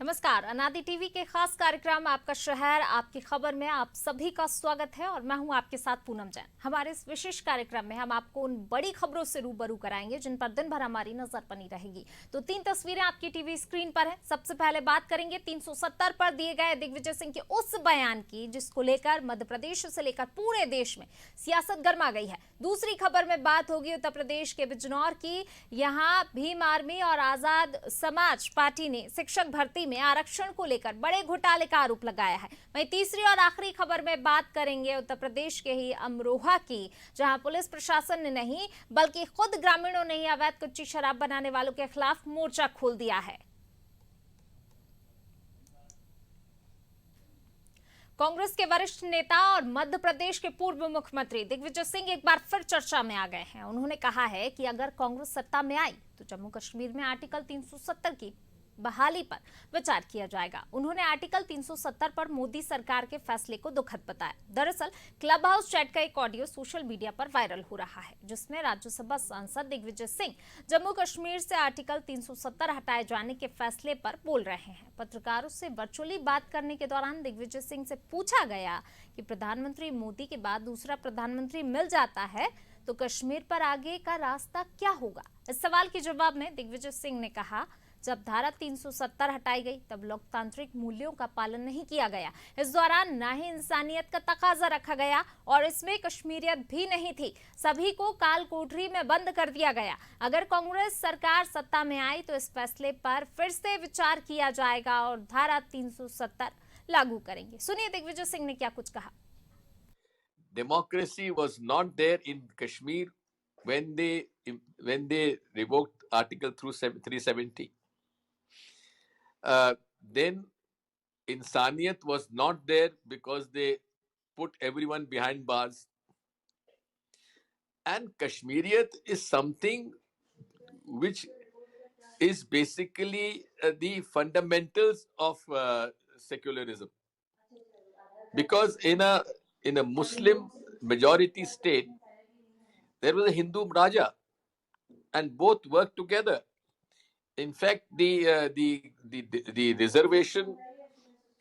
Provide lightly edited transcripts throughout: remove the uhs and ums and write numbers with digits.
नमस्कार, अनादि टीवी के खास कार्यक्रम आपका शहर आपकी खबर में आप सभी का स्वागत है और मैं हूं आपके साथ पूनम जैन। हमारे इस विशेष कार्यक्रम में हम आपको उन बड़ी खबरों से रूबरू कराएंगे जिन पर दिन भर हमारी नजर बनी रहेगी। तो 3 तस्वीरें आपकी टीवी स्क्रीन पर है। सबसे पहले बात करेंगे 370 पर दिए गए दिग्विजय सिंह के उस बयान की जिसको लेकर मध्य प्रदेश से लेकर पूरे देश में सियासत गर्मा गई है। दूसरी खबर में बात होगी उत्तर प्रदेश के बिजनौर की। यहाँ भीम आर्मी और आजाद समाज पार्टी ने शिक्षक भर्ती में आरक्षण को लेकर बड़े घोटाले का आरोप लगाया है। वहीं तीसरी और आखिरी खबर में बात करेंगे उत्तर प्रदेश के ही अमरोहा की, जहां पुलिस प्रशासन ने नहीं बल्कि खुद ग्रामीणों ने ही अवैध कच्ची शराब बनाने वालों के खिलाफ मोर्चा खोल दिया है। कांग्रेस के वरिष्ठ नेता और मध्य प्रदेश के पूर्व मुख्यमंत्री दिग्विजय सिंह एक बार फिर चर्चा में आ गए हैं। उन्होंने कहा है कि अगर कांग्रेस सत्ता में आई तो जम्मू कश्मीर में आर्टिकल 370 की बहाली पर विचार किया जाएगा। उन्होंने आर्टिकल 370 पर मोदी सरकार के फैसले को दुखद बताया। दरअसल क्लब हाउस चैट का एक ऑडियो सोशल मीडिया पर वायरल हो रहा है जिसमें राज्यसभा सांसद दिग्विजय सिंह जम्मू कश्मीर से आर्टिकल 370 हटाए जाने के फैसले पर बोल रहे हैं। पत्रकारों से वर्चुअली बात करने के दौरान दिग्विजय सिंह से पूछा गया कि प्रधानमंत्री मोदी के बाद दूसरा प्रधानमंत्री मिल जाता है तो कश्मीर पर आगे का रास्ता क्या होगा। इस सवाल के जवाब में दिग्विजय सिंह ने कहा, जब धारा 370 हटाई गई तब लोकतांत्रिक मूल्यों का पालन नहीं किया गया। इस दौरान ना ही इंसानियत का तकाजा रखा गया और इसमें कश्मीरियत भी नहीं थी। सभी को काल कोठरी में बंद कर दिया गया। अगर कांग्रेस सरकार सत्ता में आई तो इस फैसले पर फिर से विचार किया जाएगा और धारा 370 लागू करेंगे। सुनिए दिग्विजय सिंह ने क्या कुछ कहा। Democracy was not there in Kashmir when they revoked Article 370. Then Insaniyat was not there because they put everyone behind bars. And Kashmiriyat is something which is basically the fundamentals of secularism. Because in a Muslim majority state, there was a Hindu Raja, and both worked together. In fact, the reservation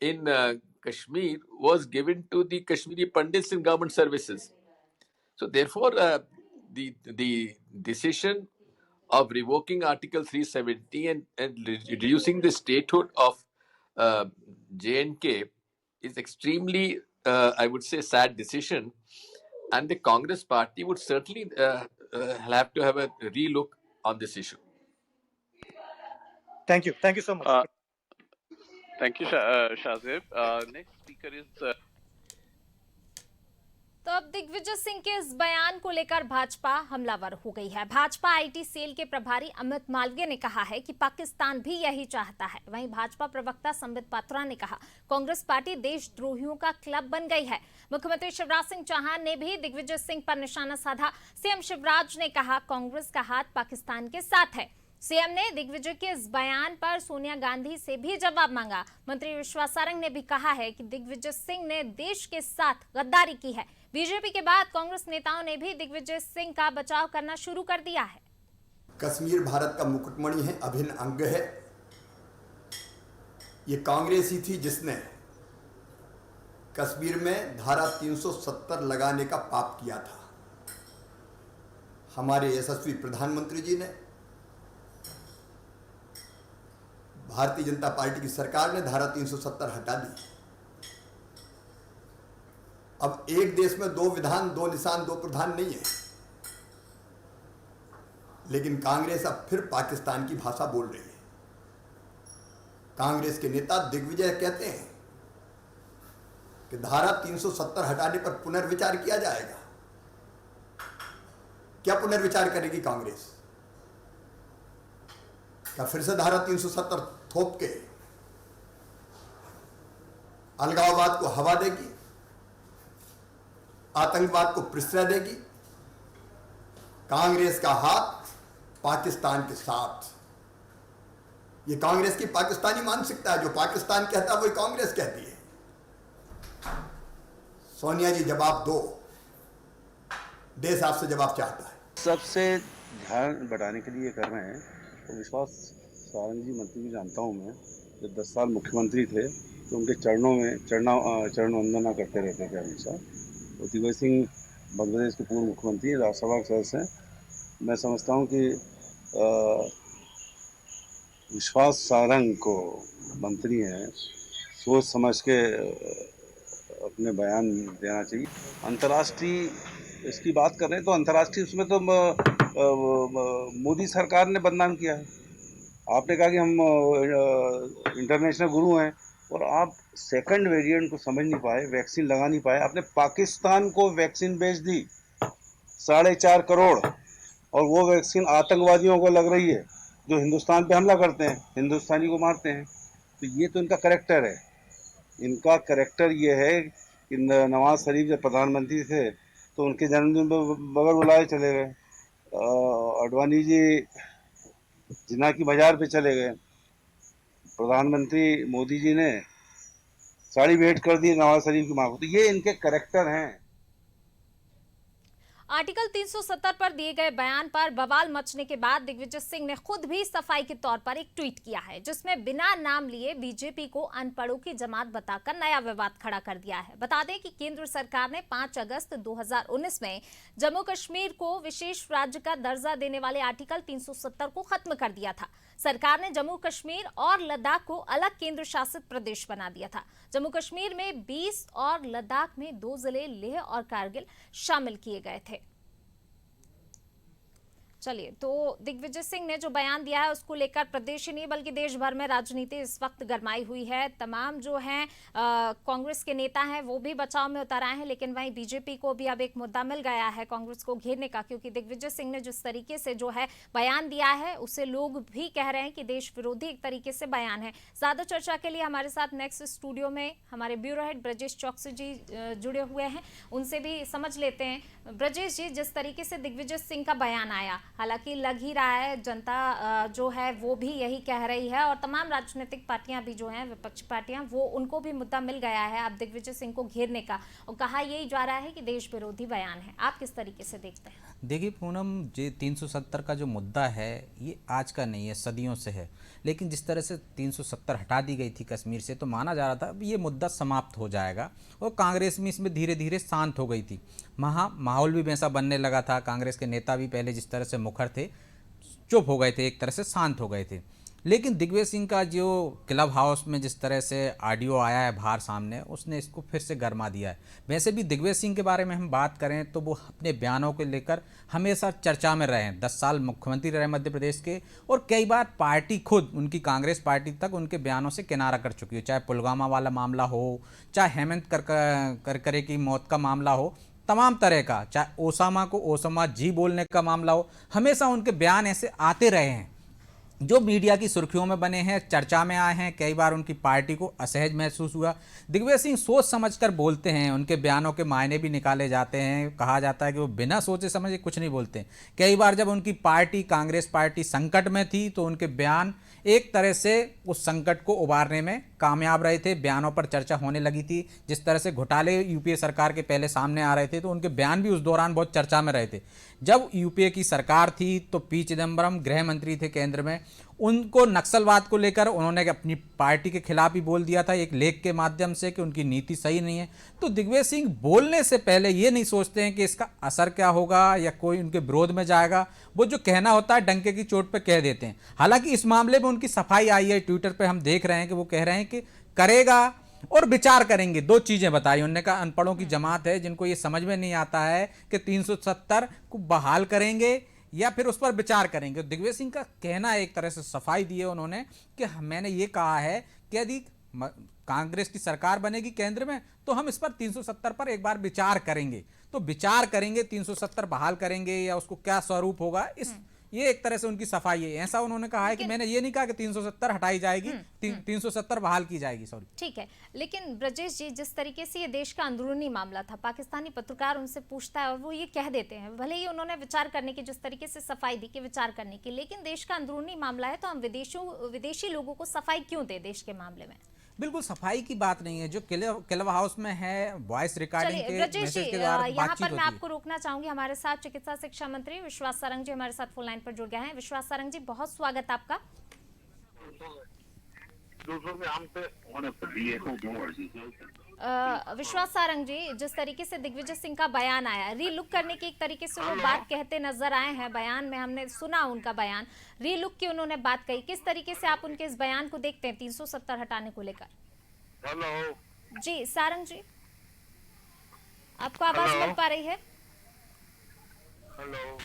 in Kashmir was given to the Kashmiri Pandits in government services. So therefore, the decision of revoking Article 370 and reducing the statehood of J&K is extremely, I would say, sad decision. And the Congress party would certainly have to have a relook on this issue. Thank you so much. Thank you, Shazib. Next speaker is. तो अब दिग्विजय सिंह के इस बयान को लेकर भाजपा हमलावर हो गई है। भाजपा आईटी सेल के प्रभारी अमित मालवीय ने कहा है कि पाकिस्तान भी यही चाहता है। वहीं भाजपा प्रवक्ता संबित पात्रा ने कहा, कांग्रेस पार्टी देशद्रोहियों का क्लब बन गई है। मुख्यमंत्री शिवराज सिंह चौहान ने भी दिग्विजय सिंह पर निशाना साधा। सीएम शिवराज ने कहा, कांग्रेस का हाथ पाकिस्तान के साथ है। सीएम ने दिग्विजय के इस बयान पर सोनिया गांधी से भी जवाब मांगा। मंत्री विश्वास सारंग ने भी कहा है कि दिग्विजय सिंह ने देश के साथ गद्दारी की है। बीजेपी के बाद कांग्रेस नेताओं ने भी दिग्विजय सिंह का बचाव करना शुरू कर दिया है। कश्मीर भारत का मुकुटमणि है, अभिन्न अंग है। ये कांग्रेस ही थी जिसने कश्मीर में धारा 370 लगाने का पाप किया था। हमारे यशस्वी प्रधानमंत्री जी ने, भारतीय जनता पार्टी की सरकार ने धारा 370 हटा दी। अब एक देश में दो विधान, दो निशान, दो प्रधान नहीं है। लेकिन कांग्रेस अब फिर पाकिस्तान की भाषा बोल रही है। कांग्रेस के नेता दिग्विजय कहते हैं कि धारा 370 हटाने पर पुनर्विचार किया जाएगा। क्या पुनर्विचार करेगी कांग्रेस? क्या फिर से धारा 370 थोप के अलगाववाद को हवा देगी, आतंकवाद को प्रश्रय देगी? कांग्रेस का हाथ पाकिस्तान के साथ। ये कांग्रेस की पाकिस्तानी मानसिकता है। जो पाकिस्तान कहता है वही कांग्रेस कहती है। सोनिया जी जवाब दो, देश आपसे जवाब चाहता है। सबसे ध्यान बढ़ाने के लिए कर रहे हैं तो विश्वास सारंग जी मंत्री भी जानता हूं मैं, जब 10 साल मुख्यमंत्री थे तो उनके चरण वंदना करते रहते थे हमेशा। तो दिग्विजय सिंह मध्य प्रदेश के पूर्व मुख्यमंत्री, राज्यसभा के सदस्य हैं। मैं समझता हूँ कि विश्वास सारंग को मंत्री हैं, सोच समझ के अपने बयान देना चाहिए। अंतर्राष्ट्रीय इसकी बात कर रहे हैं तो अंतर्राष्ट्रीय उसमें तो मोदी सरकार ने बदनाम किया है। आपने कहा कि हम इंटरनेशनल गुरु हैं और आप सेकंड वेरिएंट को समझ नहीं पाए, वैक्सीन लगा नहीं पाए। आपने पाकिस्तान को वैक्सीन बेच दी 4.5 करोड़, और वो वैक्सीन आतंकवादियों को लग रही है जो हिंदुस्तान पे हमला करते हैं, हिंदुस्तानी को मारते हैं। तो ये तो इनका करैक्टर है। इनका करैक्टर ये है कि नवाज शरीफ जब प्रधानमंत्री थे तो उनके जन्मदिन पर बगैर बुलाए चले गए। अडवाणी जी जिना की बाजार पे चले गए। प्रधानमंत्री मोदी जी ने साड़ी भेंट कर दी नवाज शरीफ की मां को। तो ये इनके करैक्टर हैं। आर्टिकल 370 पर दिए गए बयान पर बवाल मचने के बाद दिग्विजय सिंह ने खुद भी सफाई के तौर पर एक ट्वीट किया है, जिसमें बिना नाम लिए बीजेपी को अनपढ़ों की जमात बताकर नया विवाद खड़ा कर दिया है। बता दें कि केंद्र सरकार ने 5 अगस्त 2019 में जम्मू कश्मीर को विशेष राज्य का दर्जा देने वाले आर्टिकल 370 को खत्म कर दिया था। सरकार ने जम्मू कश्मीर और लद्दाख को अलग केंद्र शासित प्रदेश बना दिया था। जम्मू कश्मीर में 20 और लद्दाख में 2 जिले लेह और कारगिल शामिल किए गए थे। चलिए, तो दिग्विजय सिंह ने जो बयान दिया है उसको लेकर प्रदेश ही नहीं बल्कि देश भर में राजनीति इस वक्त गरमाई हुई है। तमाम जो हैं कांग्रेस के नेता हैं वो भी बचाव में उतर आए हैं, लेकिन वहीं बीजेपी को भी अब एक मुद्दा मिल गया है कांग्रेस को घेरने का, क्योंकि दिग्विजय सिंह ने जिस तरीके से जो है बयान दिया है उससे लोग भी कह रहे हैं कि देश विरोधी एक तरीके से बयान है। ज्यादा चर्चा के लिए हमारे साथ नेक्स्ट स्टूडियो में हमारे ब्यूरो हेड ब्रजेश चौकसी जी जुड़े हुए हैं, उनसे भी समझ लेते हैं। ब्रजेश जी, जिस तरीके से दिग्विजय सिंह का बयान आया, हालांकि लग ही रहा है जनता जो है वो भी यही कह रही है और तमाम राजनीतिक पार्टियां भी जो हैं, विपक्षी पार्टियां, वो उनको भी मुद्दा मिल गया है अब दिग्विजय सिंह को घेरने का, और कहा यही जा रहा है कि देश विरोधी बयान है। आप किस तरीके से देखते हैं? देखिए पूनम जी, 370 का जो मुद्दा है ये आज का नहीं है, सदियों से है। लेकिन जिस तरह से 370 हटा दी गई थी कश्मीर से, तो माना जा रहा था ये मुद्दा समाप्त हो जाएगा और कांग्रेस में इसमें धीरे धीरे शांत हो गई थी। माहौल भी वैसा बनने लगा था। कांग्रेस के नेता भी पहले जिस तरह से मुखर थे, चुप हो गए थे, एक तरह से शांत हो गए थे। लेकिन दिग्विजय सिंह का जो क्लब हाउस में जिस तरह से ऑडियो आया है बाहर सामने, उसने इसको फिर से गरमा दिया है। वैसे भी दिग्विजय सिंह के बारे में हम बात करें तो वो अपने बयानों को लेकर हमेशा चर्चा में रहे हैं। 10 साल मुख्यमंत्री रहे मध्य प्रदेश के, और कई बार पार्टी खुद उनकी कांग्रेस पार्टी तक उनके बयानों से किनारा कर चुकी है। चाहे पुलवामा वाला मामला हो, चाहे हेमंत करकरे की मौत का मामला हो, तमाम तरह का, चाहे ओसामा को ओसामा जी बोलने का मामला हो, हमेशा उनके बयान ऐसे आते रहे हैं जो मीडिया की सुर्खियों में बने हैं, चर्चा में आए हैं। कई बार उनकी पार्टी को असहज महसूस हुआ। दिग्विजय सिंह सोच समझकर बोलते हैं, उनके बयानों के मायने भी निकाले जाते हैं। कहा जाता है कि वो बिना सोचे समझे कुछ नहीं बोलते। कई बार जब उनकी पार्टी कांग्रेस पार्टी संकट में थी तो उनके बयान एक तरह से उस संकट को उबारने में कामयाब रहे थे। बयानों पर चर्चा होने लगी थी। जिस तरह से घोटाले यूपीए सरकार के पहले सामने आ रहे थे तो उनके बयान भी उस दौरान बहुत चर्चा में रहे थे। जब यूपीए की सरकार थी तो पी चिदम्बरम गृह मंत्री थे केंद्र में, उनको नक्सलवाद को लेकर उन्होंने अपनी पार्टी के खिलाफ ही बोल दिया था एक लेख के माध्यम से कि उनकी नीति सही नहीं है। तो दिग्विजय सिंह बोलने से पहले ये नहीं सोचते हैं कि इसका असर क्या होगा या कोई उनके विरोध में जाएगा। वो जो कहना होता है डंके की चोट पे कह देते हैं। हालांकि इस मामले में उनकी सफाई आई है, ट्विटर पे हम देख रहे हैं कि वो कह रहे हैं कि करेगा और विचार करेंगे। 2 चीजें बताई उन्होंने, कहा अनपढ़ों की जमात है जिनको ये समझ में नहीं आता है कि 370 को बहाल करेंगे या फिर उस पर विचार करेंगे। दिग्विजय सिंह का कहना एक तरह से सफाई दी है उन्होंने कि मैंने ये कहा है कि यदि कांग्रेस की सरकार बनेगी केंद्र में तो हम इस पर 370 पर एक बार विचार करेंगे। तो विचार करेंगे, 370 बहाल करेंगे या उसको क्या स्वरूप होगा, इस ये एक तरह से उनकी सफाई है। ऐसा उन्होंने कहा है कि मैंने ये नहीं कहा कि 370 हटाई जाएगी, 370 बहाल की जाएगी। सॉरी, ठीक है। लेकिन ब्रजेश जी, जिस तरीके से ये देश का अंदरूनी मामला था, पाकिस्तानी पत्रकार उनसे पूछता है और वो ये कह देते हैं, भले ही उन्होंने विचार करने की जिस तरीके से सफाई दी कि विचार करने की, लेकिन देश का अंदरूनी मामला है तो हम विदेशी लोगों को सफाई क्यों दे देश के मामले में? बिल्कुल सफाई की बात नहीं है। जो क्लब हाउस में है वॉइस रिकॉर्डिंग के मैसेज के द्वारा यहाँ पर मैं आपको रोकना चाहूंगी। हमारे साथ चिकित्सा शिक्षा मंत्री विश्वास सारंग जी हमारे साथ फोन लाइन पर जुड़ गए हैं। विश्वास सारंग जी, बहुत स्वागत आपका। विश्वास सारंग जी, जिस तरीके से दिग्विजय सिंह का बयान आया, रीलुक करने की एक तरीके से वो बात कहते नजर आए हैं बयान में, हमने सुना उनका बयान, रीलुक की उन्होंने बात कही, किस तरीके से आप उनके इस बयान को देखते हैं 370 हटाने को लेकर? हेलो जी सारंग जी, आपको आवाज मिल पा रही है? हेलो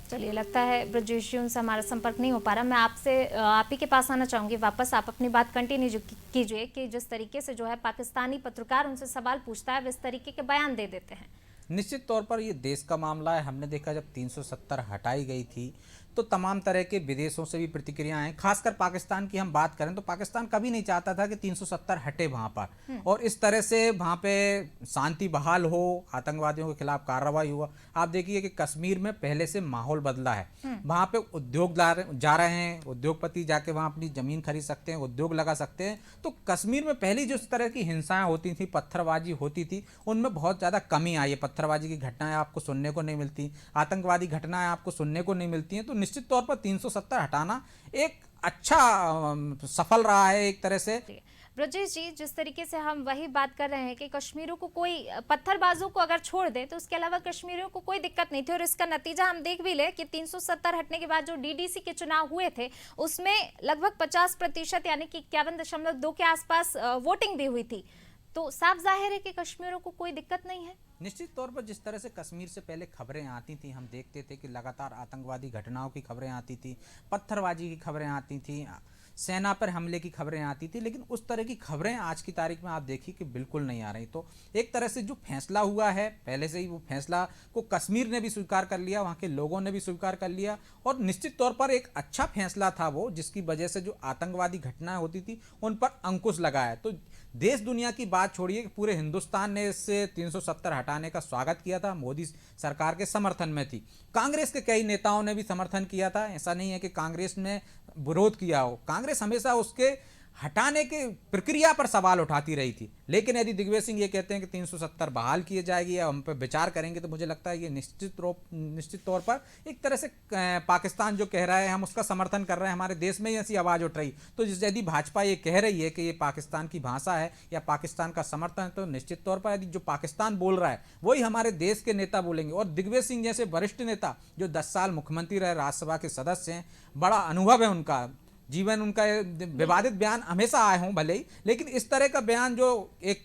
चलिए, लगता है ब्रजेश जी उनसे हमारा संपर्क नहीं हो पा रहा। मैं आपसे आप ही के पास आना चाहूंगी वापस, आप अपनी बात कंटिन्यू कीजिए कि जिस तरीके से जो है पाकिस्तानी पत्रकार उनसे सवाल पूछता है, इस तरीके के बयान दे देते हैं। निश्चित तौर पर ये देश का मामला है। हमने देखा जब 370 हटाई गई थी तो तमाम तरह के विदेशों से भी प्रतिक्रियाएं हैं। खासकर पाकिस्तान की हम बात करें तो पाकिस्तान कभी नहीं चाहता था कि 370 हटे वहाँ पर और इस तरह से वहाँ पे शांति बहाल हो, आतंकवादियों के खिलाफ कार्रवाई हुआ। आप देखिए कि कश्मीर में पहले से माहौल बदला है। वहाँ पे उद्योग जा रहे हैं, उद्योगपति जाके वहाँ अपनी ज़मीन खरीद सकते हैं, उद्योग लगा सकते हैं। तो कश्मीर में पहली जो इस तरह की हिंसाएं होती थी, पत्थरबाजी होती थी, उनमें बहुत ज़्यादा कमी आई है। पत्थरबाजी की घटनाएं आपको सुनने को नहीं मिलती, आतंकवादी घटनाएं आपको सुनने को नहीं मिलती हैं। तो निश्चित तौर पर 370 हटाना एक अच्छा सफल रहा है एक तरह से। ब्रजेश जी, जिस तरीके से हम वही बात कर रहे हैं कि कश्मीरियों को कोई पत्थरबाजों को अगर छोड़ दे तो उसके अलावा कश्मीरियों को कोई दिक्कत नहीं थी, और इसका नतीजा हम देख भी ले कि 370 हटने के बाद जो डीडीसी के चुनाव हुए थे उसमें लगभग 50% यानी कि 51.2 के आसपास वोटिंग भी हुई थी। तो साफ जाहिर है कि कश्मीरियों को कोई दिक्कत नहीं है। निश्चित तौर पर जिस तरह से कश्मीर से पहले खबरें आती थी, हम देखते थे कि लगातार आतंकवादी घटनाओं की खबरें आती थी, पत्थरबाजी की खबरें आती थी, सेना पर हमले की खबरें आती थी, लेकिन उस तरह की खबरें आज की तारीख में आप देखिए कि बिल्कुल नहीं आ रही। तो एक तरह से जो फैसला हुआ है, पहले से ही वो फैसला को कश्मीर ने भी स्वीकार कर लिया, वहाँ के लोगों ने भी स्वीकार कर लिया, और निश्चित तौर पर एक अच्छा फैसला था वो, जिसकी वजह से जो आतंकवादी घटनाएं होती थी उन पर अंकुश लगा है। तो देश दुनिया की बात छोड़िए, पूरे हिंदुस्तान ने इससे 370 हटाने का स्वागत किया था, मोदी सरकार के समर्थन में थी। कांग्रेस के कई नेताओं ने भी समर्थन किया था, ऐसा नहीं है कि कांग्रेस ने विरोध किया हो। कांग्रेस हमेशा उसके हटाने के प्रक्रिया पर सवाल उठाती रही थी, लेकिन यदि दिग्विजय सिंह ये कहते हैं कि 370 बहाल किए जाएगी या हम पे विचार करेंगे, तो मुझे लगता है ये निश्चित तौर पर एक तरह से पाकिस्तान जो कह रहा है हम उसका समर्थन कर रहे हैं, हमारे देश में ही ऐसी आवाज़ उठ रही। तो यदि भाजपा ये कह रही है कि ये पाकिस्तान की भाषा है या पाकिस्तान का समर्थन है, तो निश्चित तौर पर यदि जो पाकिस्तान बोल रहा है वही हमारे देश के नेता बोलेंगे। और दिग्विजय सिंह जैसे वरिष्ठ नेता जो 10 साल मुख्यमंत्री रहे, राज्यसभा के सदस्य हैं, बड़ा अनुभव है उनका, जीवन उनका विवादित बयान हमेशा आए हों भले ही, लेकिन इस तरह का बयान जो एक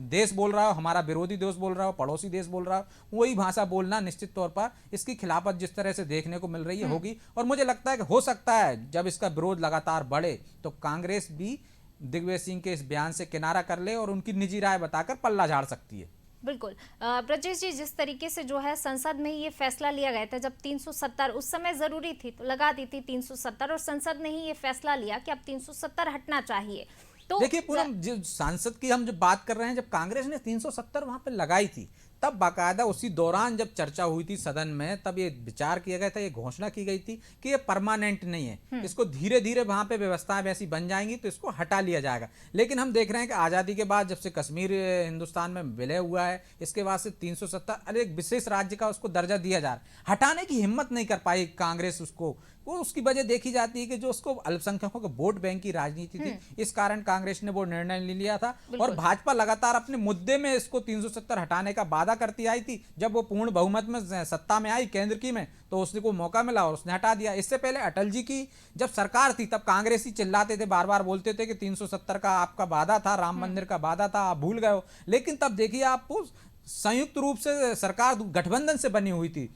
देश बोल रहा हो, हमारा विरोधी देश बोल रहा हो, पड़ोसी देश बोल रहा हो, वही भाषा बोलना, निश्चित तौर पर इसकी खिलाफत जिस तरह से देखने को मिल रही है होगी। और मुझे लगता है कि हो सकता है जब इसका विरोध लगातार बढ़े तो कांग्रेस भी दिग्विजय सिंह के इस बयान से किनारा कर ले और उनकी निजी राय बताकर पल्ला झाड़ सकती है। बिल्कुल ब्रजेश जी, जिस तरीके से जो है संसद में ही ये फैसला लिया गया था, जब 370 उस समय जरूरी थी तो लगा दी थी 370, और संसद ने ही ये फैसला लिया कि अब 370 हटना चाहिए। तो देखिए पूरा जो सांसद की हम जब बात कर रहे हैं, जब कांग्रेस ने 370 वहां पे लगाई थी, तब बाकायदा उसी दौरान जब चर्चा हुई थी सदन में, तब ये विचार किया गया था, ये घोषणा की गई थी कि ये परमानेंट नहीं है, इसको धीरे धीरे वहां पे व्यवस्थाएं वैसी बन जाएंगी तो इसको हटा लिया जाएगा। लेकिन हम देख रहे हैं कि आज़ादी के बाद जब से कश्मीर हिंदुस्तान में विलय हुआ है, इसके बाद से 370 एक विशेष राज्य का उसको दर्जा दिया जा रहा है, हटाने की हिम्मत नहीं कर पाई कांग्रेस उसको। वो उसकी वजह देखी जाती है कि जो उसको अल्पसंख्यकों के वोट बैंक की राजनीति थी, इस कारण कांग्रेस ने वो निर्णय ले लिया था। और भाजपा लगातार अपने मुद्दे में इसको 370 हटाने का वादा करती आई थी। जब वो पूर्ण बहुमत में सत्ता में आई केंद्र की में, तो उसको मौका मिला और उसने हटा दिया। इससे पहले अटल जी की जब सरकार थी तब कांग्रेसी चिल्लाते थे, बार बार बोलते थे कि 370 का आपका वादा था, राम मंदिर का वादा था, आप भूल गए हो। लेकिन तब देखिए आपको संयुक्त रूप से सरकार गठबंधन से बनी हुई थी।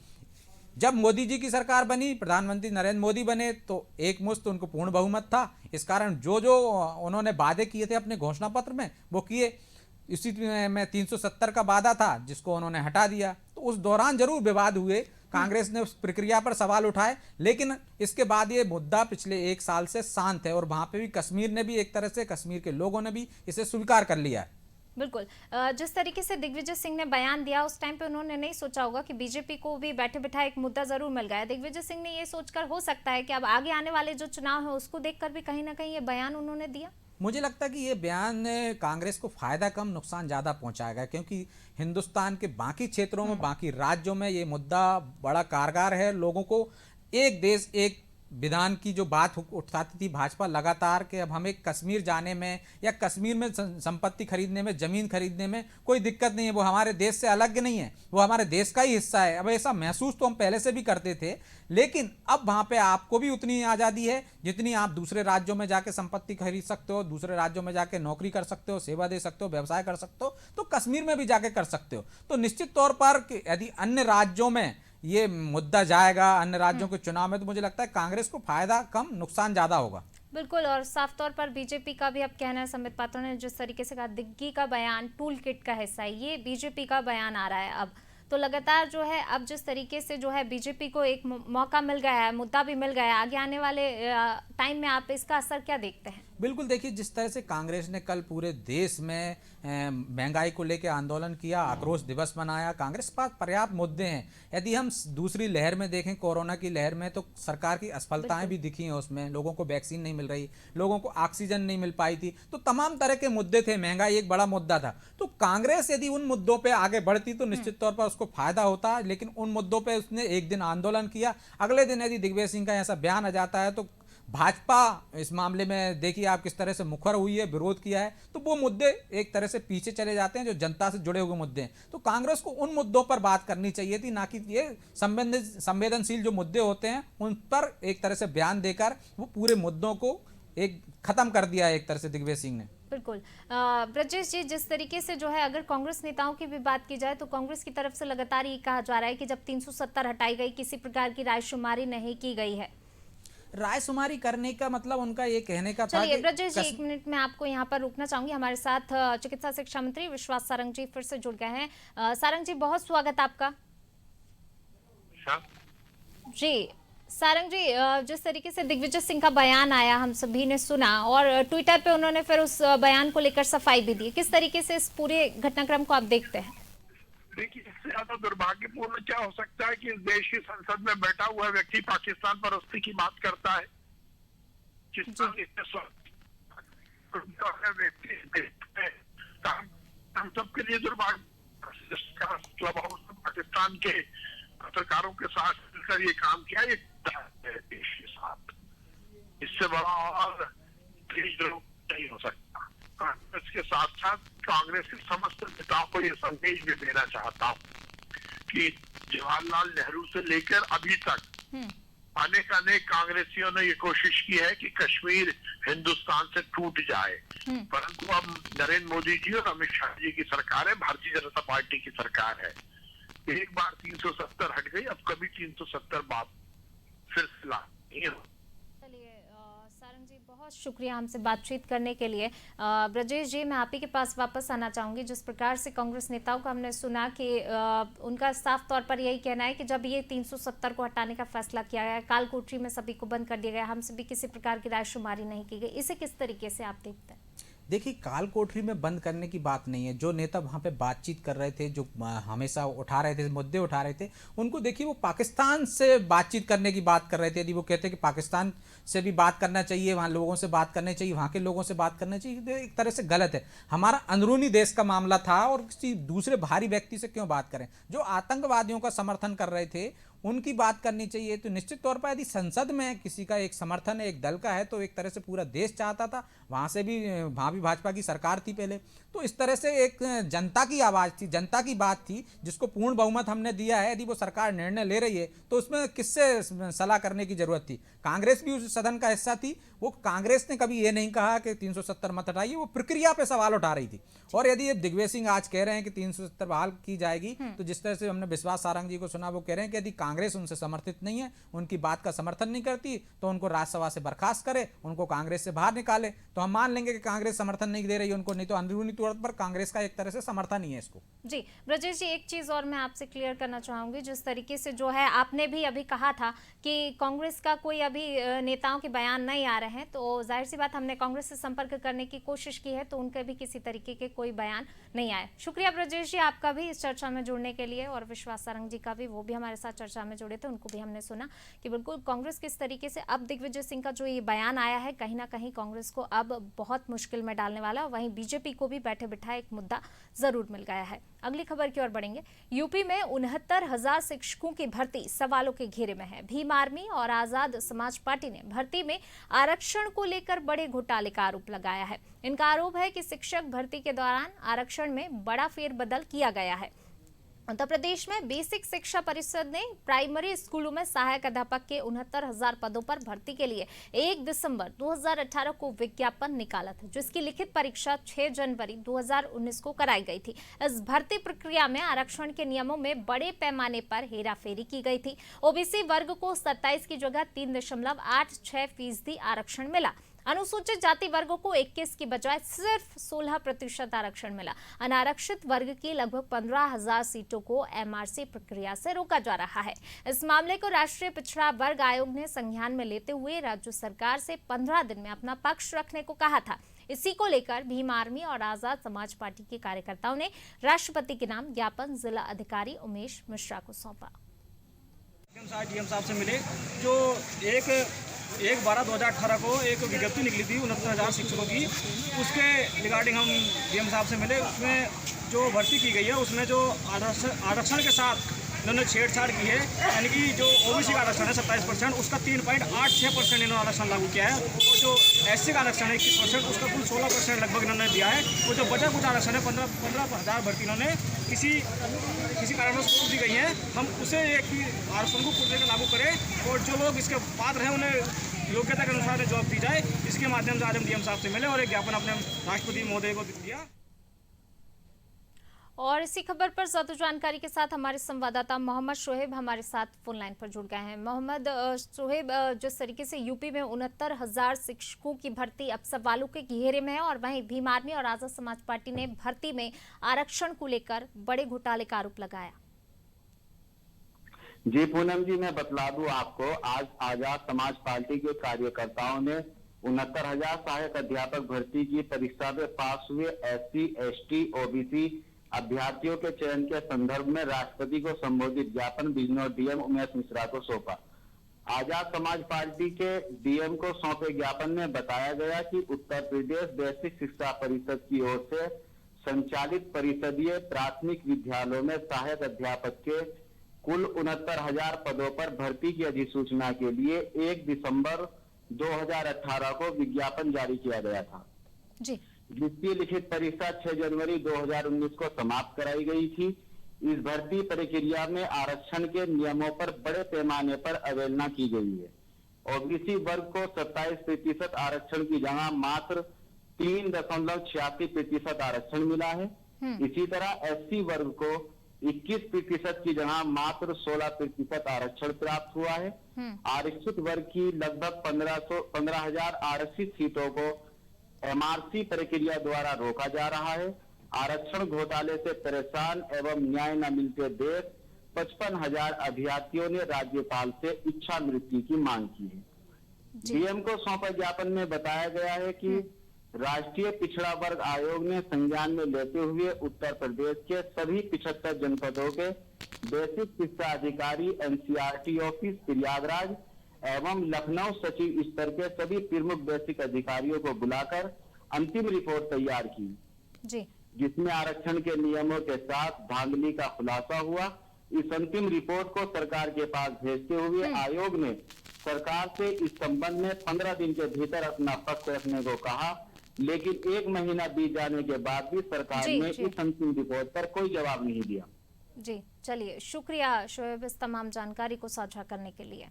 जब मोदी जी की सरकार बनी, प्रधानमंत्री नरेंद्र मोदी बने, तो एक मुश्त उनको पूर्ण बहुमत था। इस कारण जो जो उन्होंने वादे किए थे अपने घोषणा पत्र में वो किए। इसी में 370 का वादा था जिसको उन्होंने हटा दिया। तो उस दौरान जरूर विवाद हुए, कांग्रेस ने उस प्रक्रिया पर सवाल उठाए, लेकिन इसके बाद ये मुद्दा पिछले 1 साल से शांत है और वहां पे भी कश्मीर ने भी एक तरह से, कश्मीर के लोगों ने भी इसे स्वीकार कर लिया है। बिल्कुल, जिस तरीके से दिग्विजय सिंह ने बयान दिया उस टाइम पे उन्होंने नहीं सोचा होगा कि बीजेपी को भी बैठे बिठाए एक मुद्दा जरूर मिल गया है। दिग्विजय सिंह ने ये सोचकर हो सकता है कि अब आगे आने वाले जो चुनाव है उसको देखकर भी कहीं ना कहीं ये बयान उन्होंने दिया। मुझे लगता है कि ये बयान कांग्रेस को फायदा कम नुकसान ज़्यादा पहुंचाएगा, क्योंकि हिंदुस्तान के बाकी क्षेत्रों में, बाकी राज्यों में ये मुद्दा बड़ा कारगर है। लोगों को एक देश एक विधान की जो बात उठाती थी भाजपा लगातार कि अब हमें कश्मीर जाने में या कश्मीर में संपत्ति खरीदने में, जमीन खरीदने में कोई दिक्कत नहीं है, वो हमारे देश से अलग नहीं है, वो हमारे देश का ही हिस्सा है। अब ऐसा महसूस तो हम पहले से भी करते थे, लेकिन अब वहां पे आपको भी उतनी आज़ादी है जितनी आप दूसरे राज्यों में जाके संपत्ति खरीद सकते हो, दूसरे राज्यों में जाके नौकरी कर सकते हो, सेवा दे सकते हो, व्यवसाय कर सकते हो, तो कश्मीर में भी जाके कर सकते हो। तो निश्चित तौर पर यदि अन्य राज्यों में ये मुद्दा जाएगा, अन्य राज्यों के चुनाव में, तो मुझे लगता है कांग्रेस को फायदा कम, नुकसान ज्यादा होगा। बिल्कुल, और साफ तौर पर बीजेपी का भी अब कहना है, संबित पात्रा ने जिस तरीके से कहा दिग्गी का बयान टूल किट का हिस्सा है, ये बीजेपी का बयान आ रहा है अब तो लगातार जो है अब जिस तरीके से जो है बीजेपी को एक मौका मिल गया है, मुद्दा भी मिल गया है, आगे आने वाले टाइम में आप इसका असर क्या देखते हैं? बिल्कुल, देखिए जिस तरह से कांग्रेस ने कल पूरे देश में महंगाई को लेकर आंदोलन किया, आक्रोश दिवस मनाया, कांग्रेस के पास पर्याप्त मुद्दे हैं। यदि हम दूसरी लहर में देखें, कोरोना की लहर में, तो सरकार की असफलताएं भी दिखी हैं उसमें, लोगों को वैक्सीन नहीं मिल रही, लोगों को ऑक्सीजन नहीं मिल पाई थी, तो तमाम तरह के मुद्दे थे, महंगाई एक बड़ा मुद्दा था। तो कांग्रेस यदि उन मुद्दों पर आगे बढ़ती तो निश्चित तौर पर उसको फायदा होता, लेकिन उन मुद्दों पर उसने एक दिन आंदोलन किया, अगले दिन यदि दिग्विजय सिंह का ऐसा बयान आ जाता है तो भाजपा इस मामले में देखिए आप किस तरह से मुखर हुई है, विरोध किया है, तो वो मुद्दे एक तरह से पीछे चले जाते हैं जो जनता से जुड़े हुए मुद्दे हैं। तो कांग्रेस को उन मुद्दों पर बात करनी चाहिए थी, ना कि ये संवेदनशील जो मुद्दे होते हैं उन पर एक तरह से बयान देकर वो पूरे मुद्दों को एक खत्म कर दिया है एक तरह से दिग्विजय सिंह ने। बिल्कुल, ब्रजेश जी, जिस तरीके से जो है अगर कांग्रेस नेताओं की भी बात की जाए तो कांग्रेस की तरफ से लगातार ये कहा जा रहा है कि जब 370 हटाई गई, किसी प्रकार की रायशुमारी नहीं की गई है। रायशुमारी करने का मतलब उनका ये कहने का था। चलिए ब्रजेश जी, एक मिनट में आपको यहाँ पर रुकना चाहूंगी। हमारे साथ चिकित्सा शिक्षा मंत्री विश्वास सारंग जी फिर से जुड़ गए हैं। सारंग जी, बहुत स्वागत आपका। जी सारंग जी, जिस तरीके से दिग्विजय सिंह का बयान आया हम सभी ने सुना और ट्विटर पे उन्होंने फिर उस बयान को लेकर सफाई भी दी, किस तरीके से इस पूरे घटनाक्रम को आप देखते हैं? देखिए, इससे ज्यादा दुर्भाग्यपूर्ण क्या हो सकता है कि इस देश की संसद में बैठा हुआ व्यक्ति पाकिस्तान परस्ती की बात करता है, हम सबके लिए दुर्भाग्य। क्लब हाउस में पाकिस्तान के पत्रकारों के साथ मिलकर ये काम किया, ये देश के साथ, इससे बड़ा और देशद्रोह नहीं हो सकता। कांग्रेस के साथ साथ कांग्रेस के समस्त नेताओं को ये संदेश भी देना चाहता हूँ कि जवाहरलाल नेहरू से लेकर अभी तक अनेक कांग्रेसियों ने ये कोशिश की है कि कश्मीर हिंदुस्तान से टूट जाए, परंतु अब नरेंद्र मोदी जी और अमित शाह जी की सरकार है, भारतीय जनता पार्टी की सरकार है। एक बार 370 हट गई, अब कभी 370 बात फिर से ला नहीं हो। सारंग जी, बहुत शुक्रिया हमसे बातचीत करने के लिए। ब्रजेश जी, मैं आप ही के पास वापस आना चाहूँगी। जिस प्रकार से कांग्रेस नेताओं को हमने सुना कि उनका साफ तौर पर यही कहना है कि जब ये 370 को हटाने का फैसला किया गया, कालकोठरी में सभी को बंद कर दिया गया, हमसे भी किसी प्रकार की रायशुमारी नहीं की गई, इसे किस तरीके से आप देखते हैं? देखिए, काल कोठरी में बंद करने की बात नहीं है। जो नेता वहाँ पे बातचीत कर रहे थे, जो हमेशा उठा रहे थे, मुद्दे उठा रहे थे, उनको देखिए वो पाकिस्तान से बातचीत करने की बात कर रहे थे। यदि वो कहते कि पाकिस्तान से भी बात करना चाहिए, वहाँ लोगों से बात करनी चाहिए, वहाँ के लोगों से बात करनी चाहिए, तो एक तरह से गलत है। हमारा अंदरूनी देश का मामला था और किसी दूसरे बाहरी व्यक्ति से क्यों बात करें? जो आतंकवादियों का समर्थन कर रहे थे उनकी बात करनी चाहिए। तो निश्चित तौर पर यदि संसद में किसी का एक समर्थन है, एक दल का है, तो एक तरह से पूरा देश चाहता था, वहाँ भी भाजपा की सरकार थी पहले, तो इस तरह से एक जनता की आवाज़ थी, जनता की बात थी, जिसको पूर्ण बहुमत हमने दिया है। यदि वो सरकार निर्णय ले रही है तो उसमें किससे सलाह करने की जरूरत थी? कांग्रेस भी उस सदन का हिस्सा थी। वो कांग्रेस ने कभी ये नहीं कहा कि 370 मत हटाइए, वो प्रक्रिया पे सवाल उठा रही थी। और यदि दिग्विजय सिंह आज कह रहे हैं कि 370 बहाल की जाएगी, तो जिस तरह से हमने विश्वास सारंग जी को सुना, वो कह रहे हैं कि यदि कांग्रेस उनसे समर्थित नहीं है, उनकी बात का समर्थन नहीं करती, तो उनको राज्यसभा से बर्खास्त करे, उनको कांग्रेस से बाहर निकाले। तो हम मान लेंगे कि कांग्रेस समर्थन नहीं दे रही है उनको, नहीं तो अंदरूनी तौर पर कांग्रेस का एक तरह से समर्थन ही है इसको। जी ब्रजेश जी, एक चीज और मैं आपसे क्लियर करना चाहूंगी। जिस तरीके से जो है आपने भी अभी कहा था कि कांग्रेस का कोई अभी नेताओं के बयान नहीं आ रहे हैं, तो जाहिर सी बात हमने कांग्रेस से संपर्क करने की कोशिश की है, तो उनके भी किसी तरीके के कोई बयान नहीं आए। शुक्रिया ब्रजेश जी आपका भी इस चर्चा में जुड़ने के लिए, और विश्वास सारंग जी का भी, वो भी हमारे साथ चर्चा में जुड़े थे, उनको भी हमने सुना कि बिल्कुल कांग्रेस किस तरीके से अब दिग्विजय सिंह का जो ये बयान आया है, कहीं ना कहीं कांग्रेस को अब बहुत मुश्किल में में डालने वाला है। वहीं बीजेपी को भी बैठे बिठाए एक मुद्दा जरूर मिल गया है। अगली खबर की ओर बढ़ेंगे। यूपी में 69,000 शिक्षकों की भर्ती सवालों के घेरे में है। भीम आर्मी और आजाद समाज पार्टी ने भर्ती में आरक्षण को लेकर बड़े घोटाले का आरोप लगाया है। इनका आरोप है कि शिक्षक भर्ती के दौरान आरक्षण में बड़ा फेरबदल किया गया है। उत्तर प्रदेश में बेसिक शिक्षा परिषद ने प्राइमरी स्कूलों में सहायक अध्यापक के 69,000 पदों पर भर्ती के लिए 1 दिसंबर 2018 को विज्ञापन निकाला था, जिसकी लिखित परीक्षा 6 जनवरी 2019 को कराई गई थी। इस भर्ती प्रक्रिया में आरक्षण के नियमों में बड़े पैमाने पर हेराफेरी की गई थी। ओबीसी वर्ग को 27 की जगह 3.86% आरक्षण मिला। अनुसूचित जाति वर्ग को 21 की बजाय सिर्फ 16% आरक्षण मिला। अनारक्षित वर्ग की लगभग 15,000 सीटों को एमआरसी प्रक्रिया से रोका जा रहा है। इस मामले को राष्ट्रीय पिछड़ा वर्ग आयोग ने संज्ञान में लेते हुए राज्य सरकार से 15 दिन में अपना पक्ष रखने को कहा था। इसी को लेकर भीम आर्मी और आजाद समाज पार्टी के कार्यकर्ताओं ने राष्ट्रपति के नाम ज्ञापन जिला अधिकारी उमेश मिश्रा को सौंपा। डीएम साहब से मिले जो 1/12/2018 को एक विज्ञप्ति निकली थी 69,000 शिक्षकों की, उसके रिगार्डिंग हम डीएम साहब से मिले। उसमें जो भर्ती की गई है उसमें जो आरक्षण के साथ इन्होंने छेड़छाड़ की है, यानी कि जो ओबीसी का आरक्षण है 27%, उसका 3.86% इन्होंने आरक्षण लागू किया है। और जो एससी का आरक्षण है 21%, उसका कुल 16% लगभग इन्होंने दिया है। वो जो बचा कुछ आरक्षण है 15,000 भर्ती इन्होंने किसी कारणवश रोक दी गई है। हम उसे एक आरक्षण को पूर्ण लागू करें और जो लोग इसके पात्र हैं उन्हें योग्यता के अनुसार जॉब दी जाए। इसके माध्यम से आज हम डीएम साहब से मिले और एक ज्ञापन अपने राष्ट्रपति महोदय को दिया। और इसी खबर पर ज्यादा जानकारी के साथ हमारे संवाददाता मोहम्मद शोहेब हमारे साथ फोन लाइन पर जुड़ गए हैं। मोहम्मद शोहेब, जिस तरीके से यूपी में 69,000 शिक्षकों की भर्ती अब सवालों के घेरे में है और वहीं भीम आर्मी और आजाद समाज पार्टी ने भर्ती में आरक्षण को लेकर बड़े घोटाले का आरोप लगाया। जी पूनम जी, मैं बतला दूं आपको, आज आजाद समाज पार्टी के कार्यकर्ताओं ने 69,000 सहायक अध्यापक भर्ती की परीक्षा में पास हुए SC, ST, OBC अभ्यर्थियों के चयन के संदर्भ में राष्ट्रपति को संबोधित ज्ञापन बिजनौर डीएम उमेश मिश्रा को सौंपा। आजाद समाज पार्टी के डीएम को सौंपे ज्ञापन में बताया गया कि उत्तर प्रदेश बेसिक शिक्षा परिषद की ओर से संचालित परिषदीय प्राथमिक विद्यालयों में सहायक अध्यापक के कुल 69,000 पदों पर भर्ती की अधिसूचना के लिए 1 दिसंबर 2018 को विज्ञापन जारी किया गया था, जिसकी लिखित परीक्षा 6 जनवरी 2019 को समाप्त कराई गई थी। इस भर्ती प्रक्रिया में आरक्षण के नियमों पर बड़े पैमाने पर अवहेलना की गई है। ओबीसी वर्ग को 27% आरक्षण की जगह मात्र 3.86% आरक्षण मिला है। इसी तरह SC वर्ग को 21% की जगह मात्र 16% आरक्षण प्राप्त हुआ है। आरक्षित वर्ग की लगभग 15,000 आरक्षित सीटों को एमआरसी प्रक्रिया द्वारा रोका जा रहा है। आरक्षण घोटाले से परेशान एवं न्याय न मिलते देख 55,000 अभ्यर्थियों ने राज्यपाल से इच्छा मृत्यु की मांग की है। डीएम को सौंपे ज्ञापन में बताया गया है कि राष्ट्रीय पिछड़ा वर्ग आयोग ने संज्ञान में लेते हुए उत्तर प्रदेश के सभी 75 जनपदों के बेसिक शिक्षा अधिकारी, NCERT ऑफिस प्रयागराज एवं लखनऊ सचिव स्तर के सभी प्रमुख बेसिक अधिकारियों को बुलाकर अंतिम रिपोर्ट तैयार की, जिसमें आरक्षण के नियमों के साथ धांधली का खुलासा हुआ। इस अंतिम रिपोर्ट को सरकार के पास भेजते हुए आयोग ने सरकार से इस संबंध में 15 दिन के भीतर अपना पक्ष रखने को कहा, लेकिन 1 महीना बीत जाने के बाद भी सरकार ने इस अंतिम रिपोर्ट पर कोई जवाब नहीं दिया। जी चलिए, शुक्रिया शोएब इस तमाम जानकारी को साझा करने के लिए।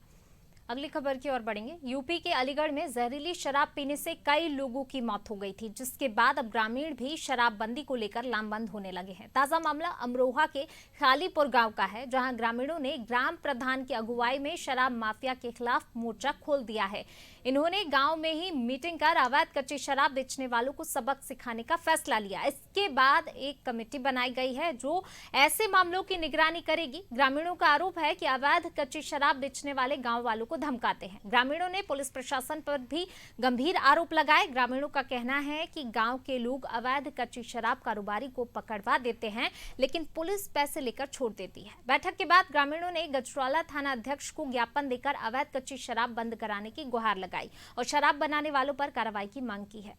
अगली खबर की ओर बढ़ेंगे। यूपी के अलीगढ़ में जहरीली शराब पीने से कई लोगों की मौत हो गई थी, जिसके बाद अब ग्रामीण भी शराबबंदी को लेकर लामबंद होने लगे हैं। ताजा मामला अमरोहा के खालीपुर गांव का है, जहां ग्रामीणों ने ग्राम प्रधान की अगुवाई में शराब माफिया के खिलाफ मोर्चा खोल दिया है। इन्होंने गांव में ही मीटिंग कर अवैध कच्ची शराब बेचने वालों को सबक सिखाने का फैसला लिया। इसके बाद एक कमेटी बनाई गई है जो ऐसे मामलों की निगरानी करेगी। ग्रामीणों का आरोप है कि अवैध कच्ची शराब बेचने वाले गांव वालों को धमकाते हैं। ग्रामीणों ने पुलिस प्रशासन पर भी गंभीर आरोप लगाए। ग्रामीणों का कहना है कि गांव के लोग अवैध कच्ची शराब कारोबारी को पकड़वा देते हैं, लेकिन पुलिस पैसे लेकर छोड़ देती है। बैठक के बाद ग्रामीणों ने गजरौला थाना अध्यक्ष को ज्ञापन देकर अवैध कच्ची शराब बंद कराने की गुहार लगाई और शराब बनाने वालों पर कार्रवाई की मांग की है।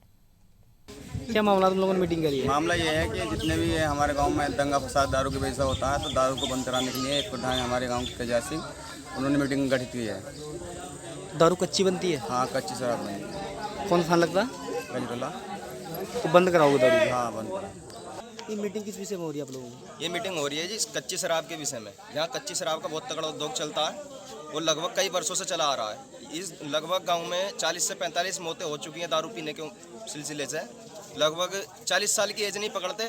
क्या मामला तुम लोगों ने मीटिंग करी है? मामला ये है कि जितने भी हमारे गांव में दंगा फसाद दारू की वजह से होता है, तो दारू को बंद कराने के लिए एक प्रधान हमारे गांव के तेजा सिंह, उन्होंने मीटिंग गठित की है। दारू कच्ची बनती है? हाँ, कच्ची शराब बनती है। कौन सा थाना लगता है? गजटोला। तो बंद कराओगे दारू? हाँ, बंद करा। ये मीटिंग किस विषय में हो रही है आप लोगों की? ये मीटिंग हो रही है जी कच्ची शराब के विषय में। यहाँ कच्ची शराब का बहुत तगड़ा उद्योग चलता है, वो लगभग कई वर्षों से चला आ रहा है। इस लगभग गांव में 40 से 45 मौतें हो चुकी हैं दारू पीने के सिलसिले से। लगभग 40 साल की एज नहीं पकड़ते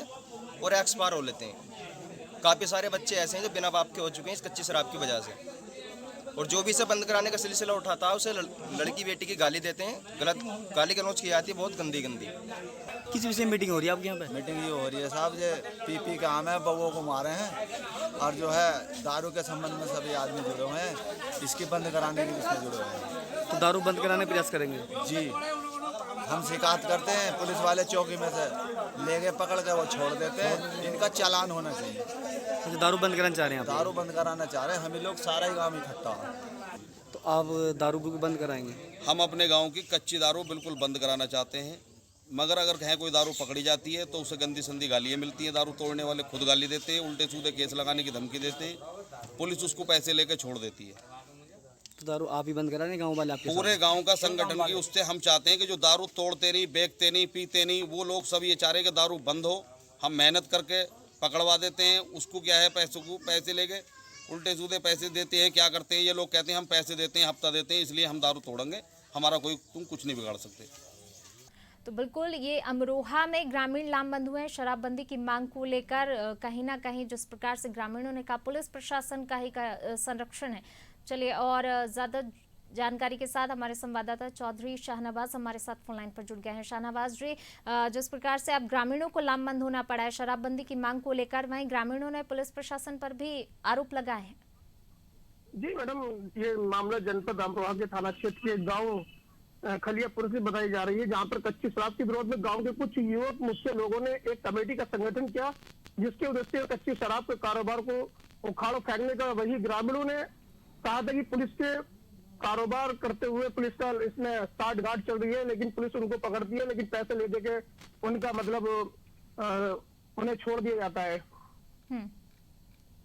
और एक्सपायर हो लेते हैं। काफ़ी सारे बच्चे ऐसे हैं जो बिना बाप के हो चुके हैं इस कच्ची शराब की वजह से। और जो भी इसे बंद कराने का सिलसिला उठाता है उसे लड़की बेटी की गाली देते हैं, गलत गाली गलौज की जाती है, बहुत गंदी गंदी। किस विषय में मीटिंग हो रही है आपके यहाँ पे? मीटिंग ये हो रही है साहब, जो पी का आम है बउओं को मारे हैं, और जो है दारू के संबंध में सभी आदमी जुड़े हुए हैं, इसकी बंद कराने के लिए जुड़े हुए हैं। तो दारू बंद कराने का प्रयास करेंगे जी। हम शिकायत करते हैं, पुलिस वाले चौकी में से ले गए पकड़ के वो छोड़ देते हैं। इनका चालान होना चाहिए। तो दारू बंद कराना चाह रहे हैं आप? दारू बंद कराना चाह रहे हैं, हम ही लोग सारा ही गाँव इकट्ठा है। तो आप दारू भी बंद कराएंगे? हम अपने गांव की कच्ची दारू बिल्कुल बंद कराना चाहते हैं, मगर अगर कहीं कोई दारू पकड़ी जाती है तो उसे गंदी संदी गालियाँ मिलती हैं। दारू तोड़ने वाले खुद गाली देते हैं, उल्टे सीधे केस लगाने की धमकी देते हैं, पुलिस उसको पैसे लेकर छोड़ देती है। तो दारू आप ही बंद करा रहे हैं, गाँव वाले आपके? पूरे गांव का संगठन की उससे हम चाहते हैं कि जो दारू तोड़ते नहीं, बेचते नहीं, पीते नहीं, वो लोग सब ये चाह रहे हैं कि दारू बंद हो। हम मेहनत करके पकड़वा देते हैं, उसको क्या है पैसे लेके उल्टे सीधे पैसे देते हैं। क्या करते हैं ये लोग, कहते हैं हम पैसे देते हैं, हफ्ता देते हैं, इसलिए हम दारू तोड़ेंगे, हमारा तुम कुछ नहीं बिगाड़ सकते। तो बिल्कुल ये अमरोहा में ग्रामीण लामबंद हुए हैं शराबबंदी की मांग को लेकर। कहीं ना कहीं जिस प्रकार से ग्रामीणों ने कहा पुलिस प्रशासन का ही संरक्षण है। चलिए और ज़्यादा जानकारी के साथ हमारे संवाददाता चौधरी शाहनवाज हमारे साथ फोन लाइन पर जुड़ गए हैं। शाहनवाज जी, जिस प्रकार से अब ग्रामीणों को लामबंद होना पड़ा है शराबबंदी की मांग को लेकर, वहीं ग्रामीणों ने पुलिस प्रशासन पर भी आरोप लगाए हैं। जी मैडम, ये मामला जनपद अमरोहा के थाना क्षेत्र के गांव खलियापुर से बताई जा रही है, जहां पर कच्ची शराब के विरोध में गांव के कुछ युवक मुख्य लोगों ने एक कमेटी का संगठन किया, जिसके उद्देश्य कच्ची शराब के कारोबार को उखाड़ फेंकने का। वही ग्रामीणों ने कहा था कि पुलिस के कारोबार करते हुए पुलिस का इसमें साठ गांठ चल रही है, लेकिन पुलिस उनको पकड़ती है, लेकिन पैसे ले दे के उनका मतलब उन्हें छोड़ दिया जाता है।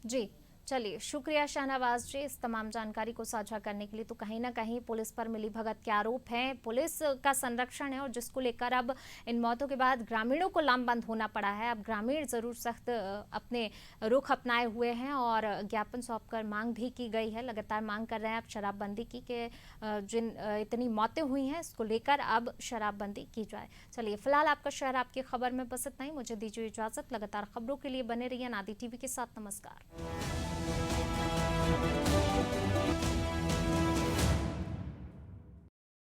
जी चलिए, शुक्रिया शाहनवाज जी इस तमाम जानकारी को साझा करने के लिए। तो कहीं ना कहीं पुलिस पर मिली भगत के आरोप हैं, पुलिस का संरक्षण है, और जिसको लेकर अब इन मौतों के बाद ग्रामीणों को लामबंद होना पड़ा है। अब ग्रामीण जरूर सख्त अपने रुख अपनाए हुए हैं और ज्ञापन सौंपकर मांग भी की गई है, लगातार मांग कर रहे हैं अब शराबबंदी की कि जिन इतनी मौतें हुई हैं इसको लेकर अब शराबबंदी की जाए। चलिए फिलहाल आपका शहर आपकी खबर में बस इतना ही। मुझे दीजिए इजाजत। लगातार खबरों के लिए बने रहिए नादी टीवी के साथ। नमस्कार।